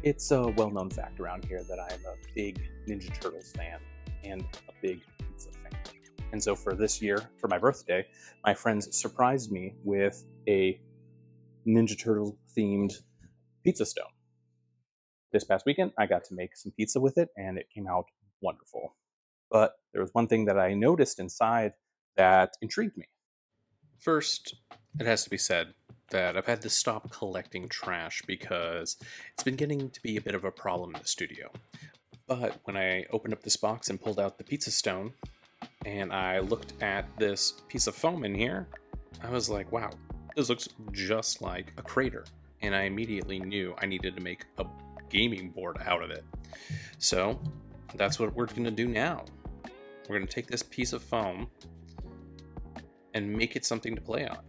It's a well-known fact around here that I'm a big Ninja Turtles fan and a big pizza fan. And so for this year, for my birthday, my friends surprised me with a Ninja Turtle themed pizza stone. This past weekend, I got to make some pizza with it and it came out wonderful. But there was one thing that I noticed inside that intrigued me. First, it has to be said that I've had to stop collecting trash because it's been getting to be a bit of a problem in the studio. But when I opened up this box and pulled out the pizza stone, and I looked at this piece of foam in here, I was like, wow, this looks just like a crater. And I immediately knew I needed to make a gaming board out of it. So that's what we're going to do now. We're going to take this piece of foam and make it something to play on.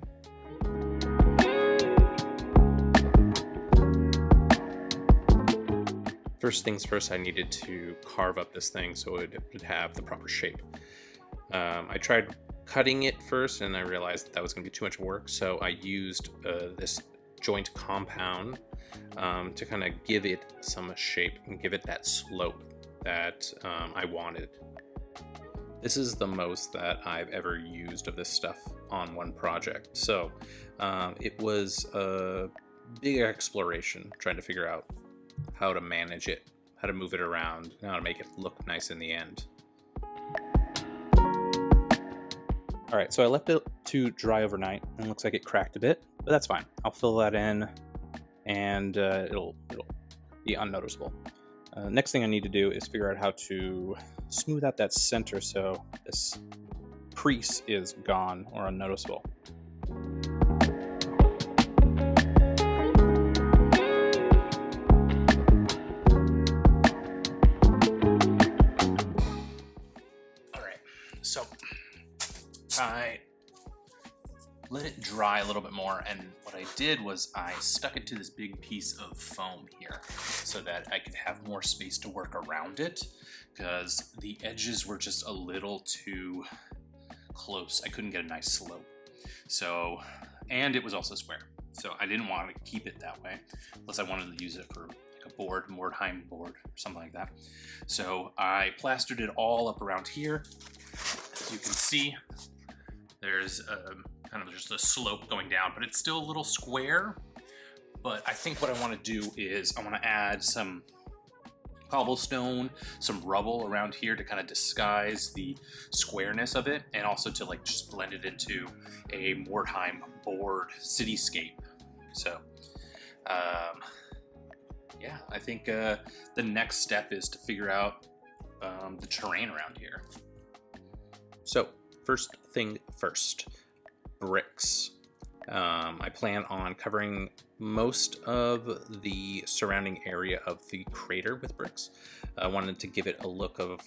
First things first, I needed to carve up this thing so it would have the proper shape. I tried cutting it first and I realized that was going to be too much work, so I used this joint compound to kind of give it some shape and give it that slope that I wanted. This is the most that I've ever used of this stuff on one project, so it was a big exploration trying to figure out how to manage it, how to move it around, and how to make it look nice in the end. All right, so I left it to dry overnight and it looks like it cracked a bit, but that's fine. I'll fill that in and it'll be unnoticeable. Next thing I need to do is figure out how to smooth out that center so this crease is gone or unnoticeable. So I let it dry a little bit more, and what I did was I stuck it to this big piece of foam here so that I could have more space to work around it, because the edges were just a little too close. I couldn't get a nice slope. So, and it was also square, so I didn't want to keep it that way unless I wanted to use it for a board, Mordheim board, or something like that. So I plastered it all up around here. As you can see, there's kind of just a slope going down, but it's still a little square. But I think what I want to do is I want to add some cobblestone, some rubble around here to kind of disguise the squareness of it, and also to like just blend it into a Mordheim board cityscape. So yeah, I think the next step is to figure out the terrain around here. So first thing first, bricks. I plan on covering most of the surrounding area of the crater with bricks. I wanted to give it a look of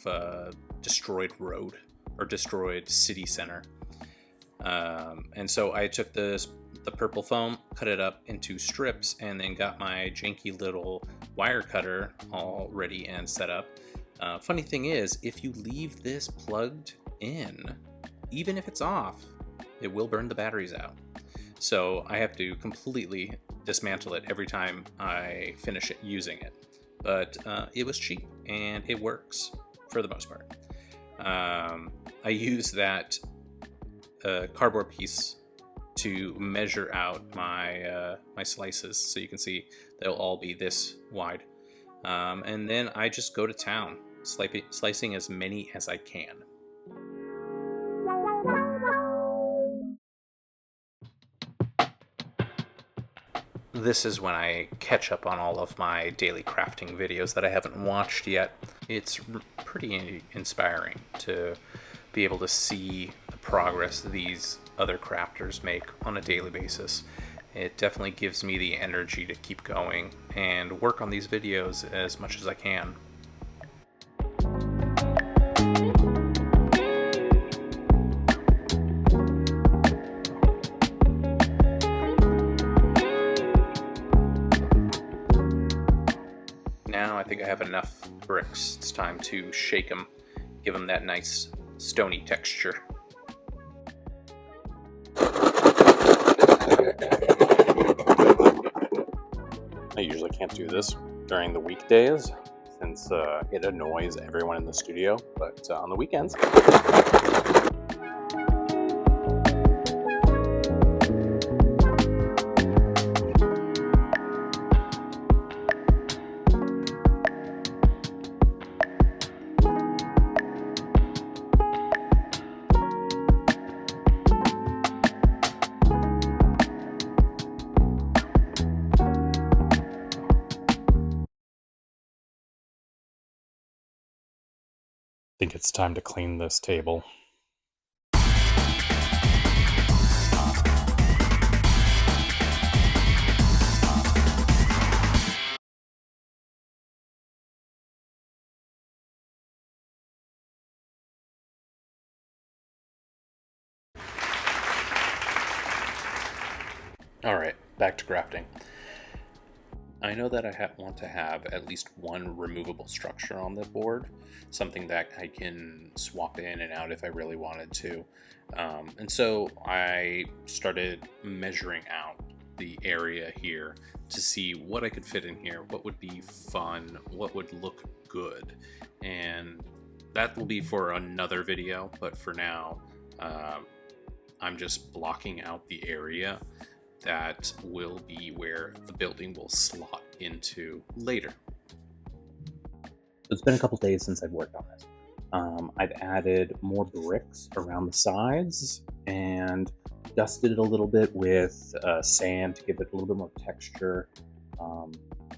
destroyed road or destroyed city center. And so I took the purple foam, cut it up into strips, and then got my janky little wire cutter all ready and set up. Funny thing is, if you leave this plugged in, even if it's off, it will burn the batteries out. So I have to completely dismantle it every time I finish it using it. But it was cheap and it works for the most part. I use that cardboard piece to measure out my my slices, so you can see they'll all be this wide. And then I just go to town, slicing as many as I can. This is when I catch up on all of my daily crafting videos that I haven't watched yet. It's pretty inspiring to be able to see the progress these other crafters make on a daily basis. It definitely gives me the energy to keep going and work on these videos as much as I can. Now I think I have enough bricks. It's time to shake them, give them that nice stony texture. I usually can't do this during the weekdays since it annoys everyone in the studio, but on the weekends. I think it's time to clean this table. All right, back to crafting. I know that I want to have at least one removable structure on the board, something that I can swap in and out if I really wanted to. And so I started measuring out the area here to see what I could fit in here, what would be fun, what would look good. And that will be for another video, but for now, I'm just blocking out the area that will be where the building will slot into later. It's been a couple days since I've worked on this. I've added more bricks around the sides and dusted it a little bit with sand to give it a little bit more texture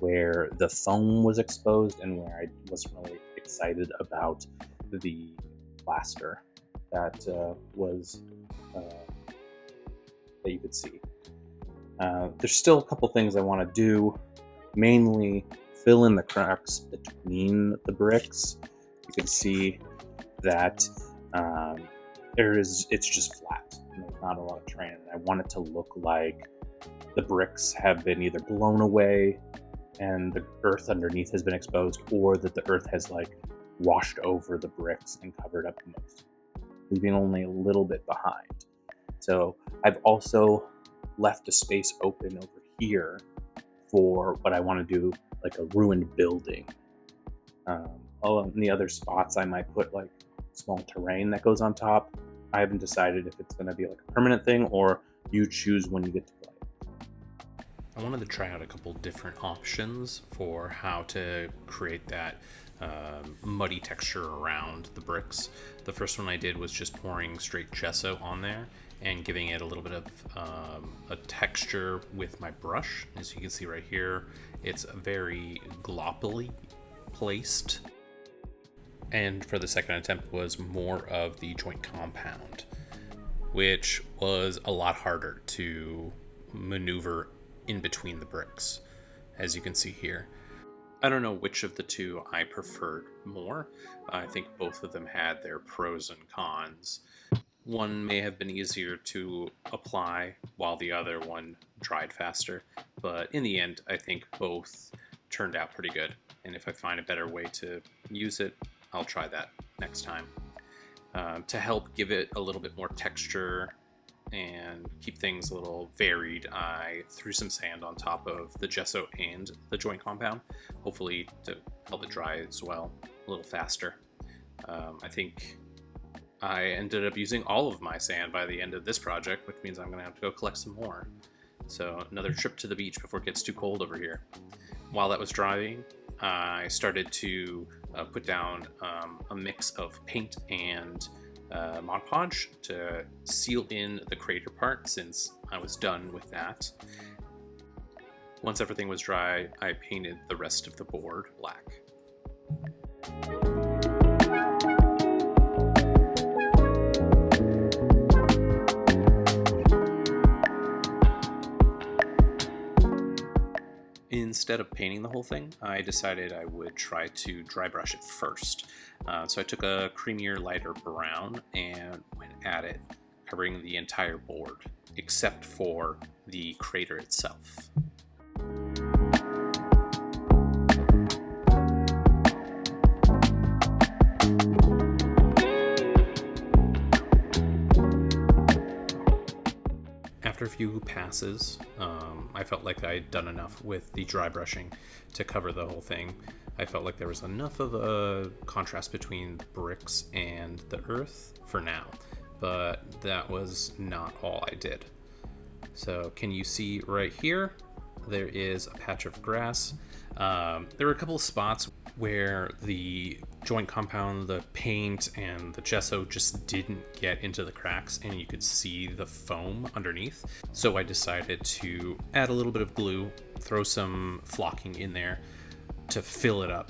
where the foam was exposed and where I wasn't really excited about the plaster that was that you could see. There's still a couple things I want to do, mainly fill in the cracks between the bricks. You can see that it's just flat and there's not a lot of terrain. I want it to look like the bricks have been either blown away and the earth underneath has been exposed, or that the earth has like washed over the bricks and covered up most, leaving only a little bit behind. So I've also left a space open over here for what I want to do, like a ruined building. In the other spots I might put like small terrain that goes on top. I haven't decided if it's going to be like a permanent thing or you choose when you get to play. I wanted to try out a couple different options for how to create that muddy texture around the bricks. The first one I did was just pouring straight gesso on there and giving it a little bit of a texture with my brush. As you can see right here, it's very gloppily placed. And for the second attempt was more of the joint compound, which was a lot harder to maneuver in between the bricks, as you can see here. I don't know which of the two I preferred more. I think both of them had their pros and cons. One may have been easier to apply while the other one dried faster, but in the end, I think both turned out pretty good. And if I find a better way to use it, I'll try that next time. To help give it a little bit more texture and keep things a little varied, I threw some sand on top of the gesso and the joint compound, hopefully to help it dry as well a little faster. I think I ended up using all of my sand by the end of this project, which means I'm going to have to go collect some more. So another trip to the beach before it gets too cold over here. While that was drying, I started to put down a mix of paint and Mod Podge to seal in the crater part, since I was done with that. Once everything was dry, I painted the rest of the board black. Instead of painting the whole thing, I decided I would try to dry brush it first. So I took a creamier, lighter brown and went at it, covering the entire board, except for the crater itself. After a few passes, I felt like I'd done enough with the dry brushing to cover the whole thing. I felt like there was enough of a contrast between the bricks and the earth for now, but that was not all I did. So can you see right here, there is a patch of grass. There were a couple of spots where the joint compound, the paint, and the gesso just didn't get into the cracks, and you could see the foam underneath. So I decided to add a little bit of glue, throw some flocking in there to fill it up.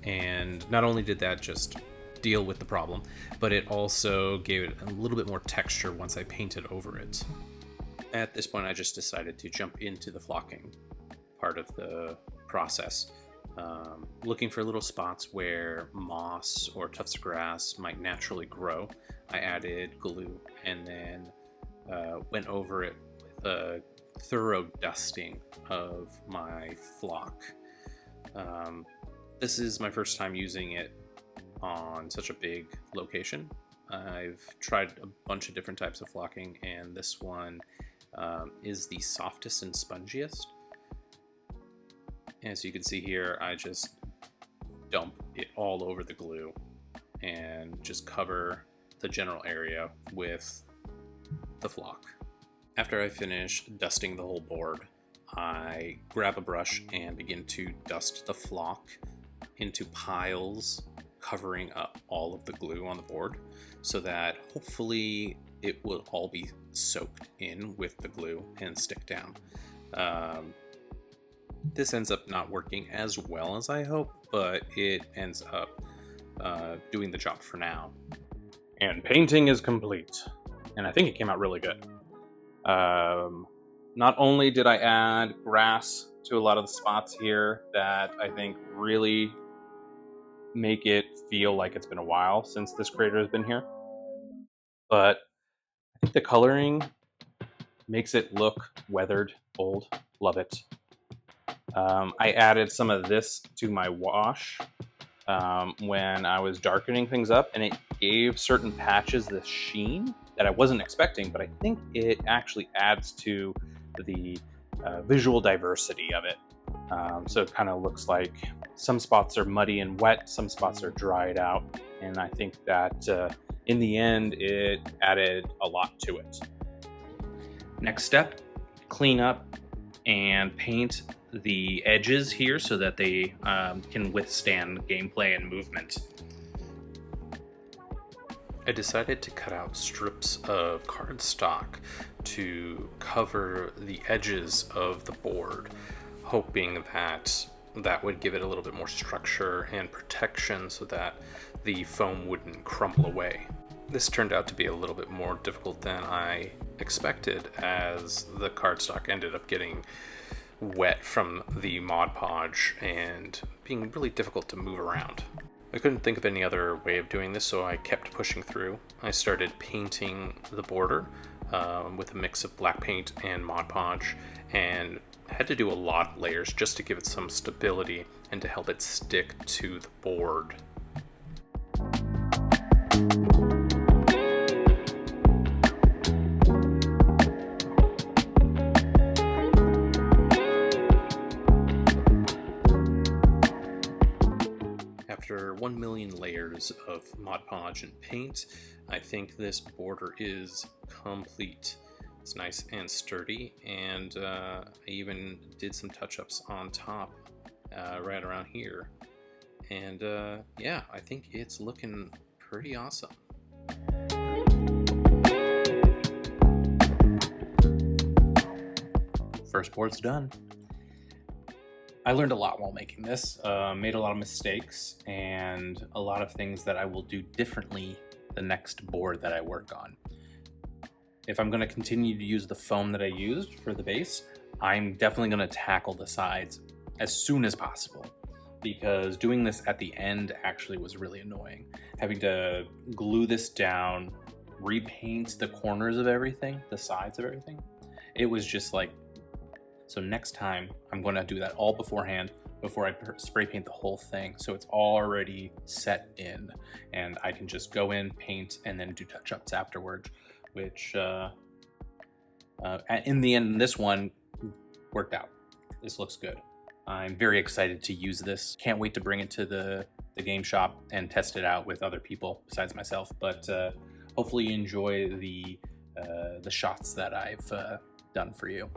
And not only did that just deal with the problem, but it also gave it a little bit more texture once I painted over it. At this point, I just decided to jump into the flocking part of the process. Looking for little spots where moss or tufts of grass might naturally grow. I added glue and then went over it with a thorough dusting of my flock. This is my first time using it on such a big location. I've tried a bunch of different types of flocking, and this one is the softest and spongiest. As you can see here, I just dump it all over the glue and just cover the general area with the flock. After I finish dusting the whole board, I grab a brush and begin to dust the flock into piles, covering up all of the glue on the board so that hopefully it will all be soaked in with the glue and stick down. This ends up not working as well as I hope, but it ends up doing the job for now. And painting is complete, and I think it came out really good. Not only did I add grass to a lot of the spots here that I think really make it feel like it's been a while since this crater has been here, but I think the coloring makes it look weathered, old. Love it. I added some of this to my wash when I was darkening things up, and it gave certain patches this sheen that I wasn't expecting, but I think it actually adds to the visual diversity of it. So it kind of looks like some spots are muddy and wet, some spots are dried out, and I think that in the end it added a lot to it. Next step, clean up and paint the edges here so that they can withstand gameplay and movement. I decided to cut out strips of cardstock to cover the edges of the board, hoping that that would give it a little bit more structure and protection so that the foam wouldn't crumble away. This turned out to be a little bit more difficult than I expected, as the cardstock ended up getting wet from the Mod Podge and being really difficult to move around. I couldn't think of any other way of doing this, so I kept pushing through. I started painting the border with a mix of black paint and Mod Podge, and had to do a lot of layers just to give it some stability and to help it stick to the board. After 1 million layers of Mod Podge and paint, I think this border is complete. It's nice and sturdy, and I even did some touch-ups on top right around here. And yeah, I think it's looking pretty awesome. First board's done. I learned a lot while making this, made a lot of mistakes, and a lot of things that I will do differently the next board that I work on. If I'm going to continue to use the foam that I used for the base, I'm definitely going to tackle the sides as soon as possible, because doing this at the end actually was really annoying. Having to glue this down, repaint the corners of everything, the sides of everything, it was just like, so next time I'm going to do that all beforehand before I spray paint the whole thing, so it's already set in and I can just go in, paint, and then do touch-ups afterwards, which In the end, this one worked out. This looks good. I'm very excited to use this. Can't wait to bring it to the game shop and test it out with other people besides myself. But hopefully you enjoy the shots that I've done for you.